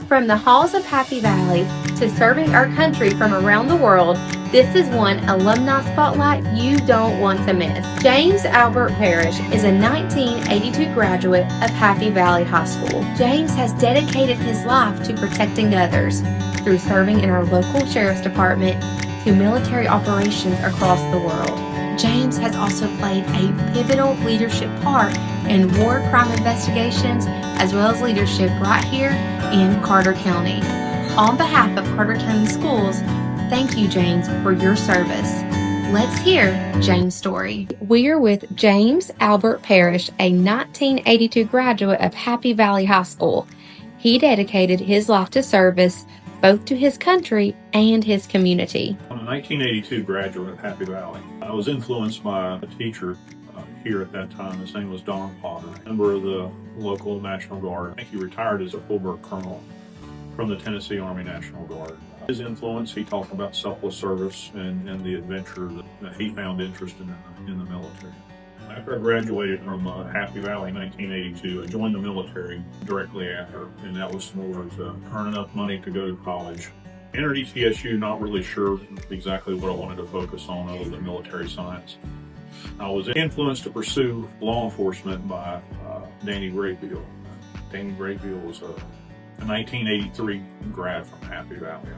From the halls of Happy Valley to serving our country from around the world, this is one alumni spotlight you don't want to miss. James Albert Parrish is a 1982 graduate of Happy Valley High School. James has dedicated his life to protecting others through serving in our local sheriff's department to military operations across the world. James has also played a pivotal leadership part in war crime investigations as well as leadership right here in Carter County. On behalf of Carter County Schools, thank you, James, for your service. Let's hear James' story. We are with James Albert Parrish, a 1982 graduate of Happy Valley High School. He dedicated his life to service both to his country and his community. I'm a 1982 graduate of Happy Valley. I was influenced by a teacher here at that time. His name was Don Potter, member of the local National Guard. I think he retired as a full-bird colonel from the Tennessee Army National Guard. His influence, he talked about selfless service and the adventure that he found interest in the military. After I graduated from Happy Valley in 1982, I joined the military directly after, and that was more to earn enough money to go to college. Entered ETSU not really sure exactly what I wanted to focus on other than military science. I was influenced to pursue law enforcement by Danny Grayfield. Danny Grayfield was a 1983 grad from Happy Valley.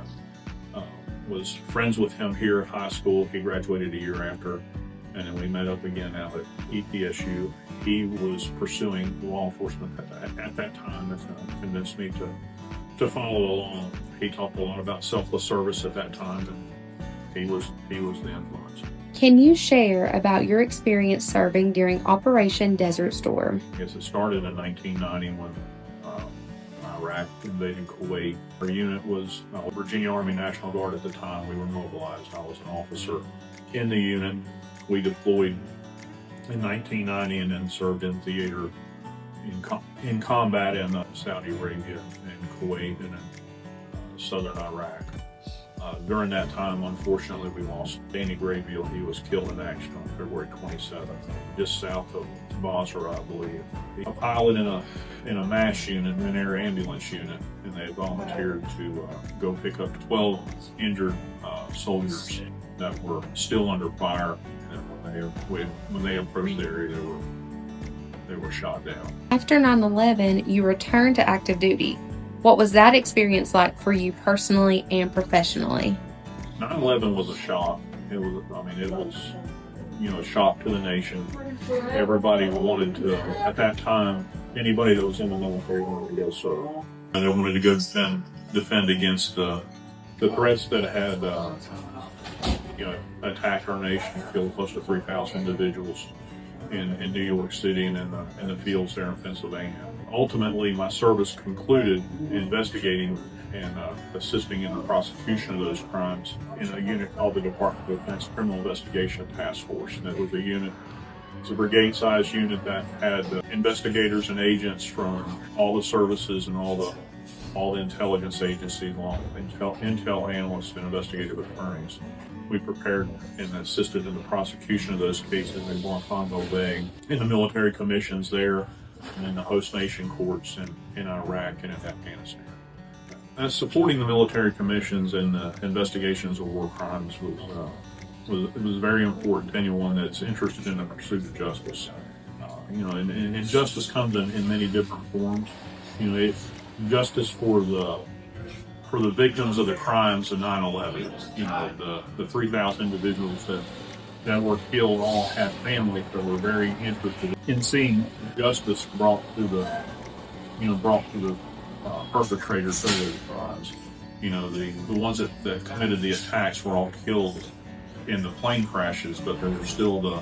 I was friends with him here at high school. He graduated a year after, and then we met up again out at ETSU. He was pursuing law enforcement at that time and convinced me to follow along. He talked a lot about selfless service at that time, and he was the influence. Can you share about your experience serving during Operation Desert Storm? Yes, it started in 1990 when Iraq invaded Kuwait. Our unit was Virginia Army National Guard at the time. We were mobilized. I was an officer in the unit. We deployed in 1990 and then served in theater in combat in Saudi Arabia and Kuwait and in southern Iraq. During that time, unfortunately, we lost Danny Grayfield. He was killed in action on February 27th, just south of Basra, I believe. A pilot in a MASH unit, an air ambulance unit, and they volunteered to go pick up 12 injured soldiers that were still under fire. And when they approached the area, they were shot down. After 9/11, you returned to active duty. What was that experience like for you personally and professionally? 9/11 was a shock. It was a shock to the nation. Everybody wanted to, at that time, anybody that was in the military wanted to go serve. And they wanted to go defend against the threats that had, attacked our nation, killed close to 3,000 individuals in New York City and in the fields there in Pennsylvania. Ultimately, my service concluded investigating and assisting in the prosecution of those crimes in a unit called the Department of Defense Criminal Investigation Task Force. And it was a unit, it's a brigade-sized unit that had investigators and agents from all the services and all the intelligence agencies, along with intel analysts and investigative attorneys. We prepared and assisted in the prosecution of those cases in Guantanamo Bay, in the military commissions there, and in the host nation courts in Iraq and in Afghanistan. Supporting the military commissions and the investigations of war crimes was very important to anyone that's interested in the pursuit of justice. And justice comes in many different forms. Justice for the victims of the crimes of 9/11. The 3,000 individuals that were killed all had families that were very interested in seeing justice brought to the perpetrators of those crimes. The ones that committed the attacks were all killed in the plane crashes, but there were still the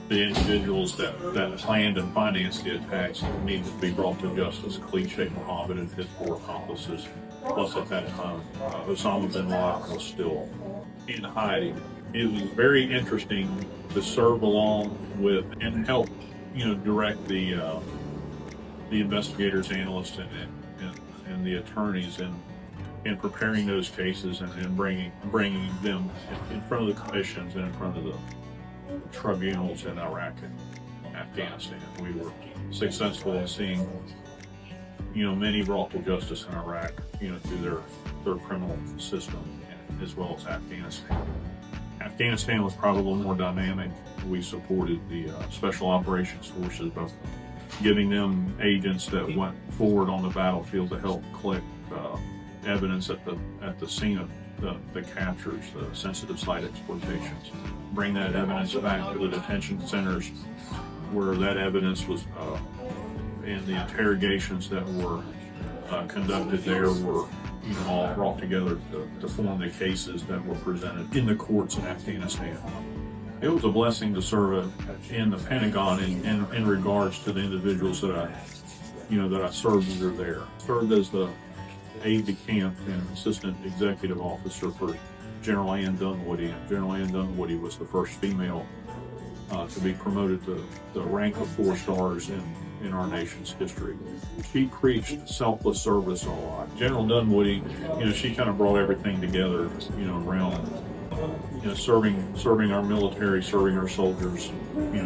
individuals that planned and financed the attacks that needed to be brought to justice. Khalid Sheikh Mohammed and his 4 accomplices. Plus, at that time, Osama bin Laden was still in hiding. It was very interesting to serve along with and help, direct the investigators, analysts, and the attorneys in preparing those cases and bringing them in front of the commissions and in front of the tribunals in Iraq and Afghanistan. We were successful in seeing many brought to justice in Iraq, through their criminal system, as well as Afghanistan. Afghanistan was probably a little more dynamic. We supported the Special Operations Forces, both giving them agents that went forward on the battlefield to help collect evidence at the scene of the captures, the sensitive site exploitations, bring that evidence back to the detention centers where that evidence was, and the interrogations that were conducted there were all brought together to form the cases that were presented in the courts in Afghanistan. It was a blessing to serve in the Pentagon in regards to the individuals that I served under there. Served as the aide-de-camp and assistant executive officer for General Ann Dunwoody. General Ann Dunwoody was the first female to be promoted to the rank of 4 stars in our nation's history. She preached selfless service a lot. General Dunwoody, she kind of brought everything together, around serving our military, serving our soldiers,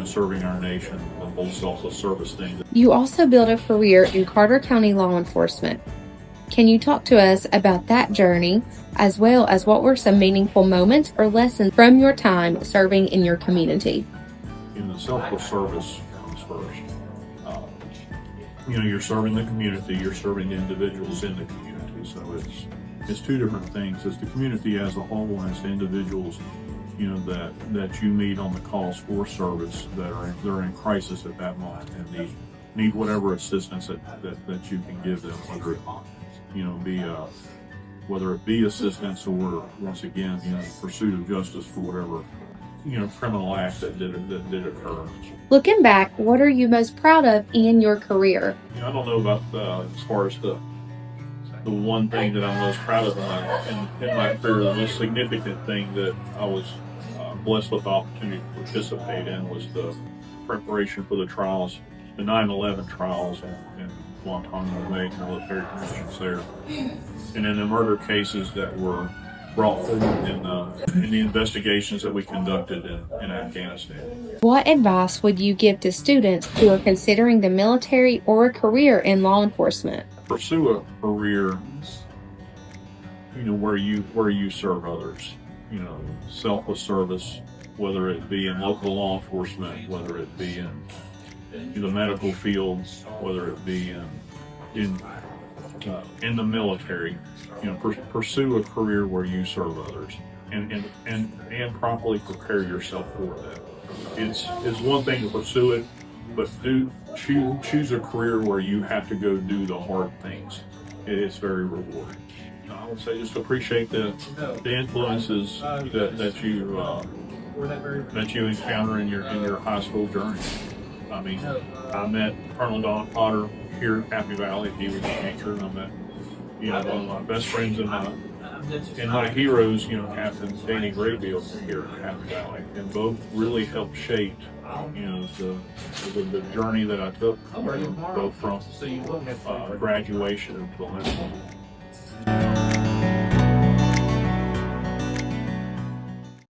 serving our nation, the whole selfless service thing. You also built a career in Carter County law enforcement. Can you talk to us about that journey, as well as what were some meaningful moments or lessons from your time serving in your community? The selfless service comes first. You're serving the community, you're serving the individuals in the community. So it's 2 different things. It's the community as a whole, and it's the individuals, that you meet on the calls for service they're in crisis at that moment and need whatever assistance that you can give them, whether it be assistance or, once again, pursuit of justice for whatever criminal act that did occur. Looking back, what are you most proud of in your career? I don't know about as far as the one thing that I'm most proud of in my career. The most significant thing that I was blessed with the opportunity to participate in was the preparation for the trials, the 9/11 trials in Guantanamo Bay, military commissions there, and in the murder cases that were brought forward in the investigations that we conducted in Afghanistan. What advice would you give to students who are considering the military or a career in law enforcement? Pursue a career, where you serve others. Selfless service, whether it be in local law enforcement, whether it be in the medical fields, whether it be in the military. Pursue a career where you serve others and properly prepare yourself for that. It's one thing to pursue it, but choose a career where you have to go do the hard things. It's very rewarding. I would say just appreciate the influences that you encounter in your high school journey. I met Colonel Don Potter here in Happy Valley. He was a teacher, and I met one of my best friends and my heroes, Captain Danny Graybill here in Happy Valley, and both really helped shape the journey that I took, both from graduation to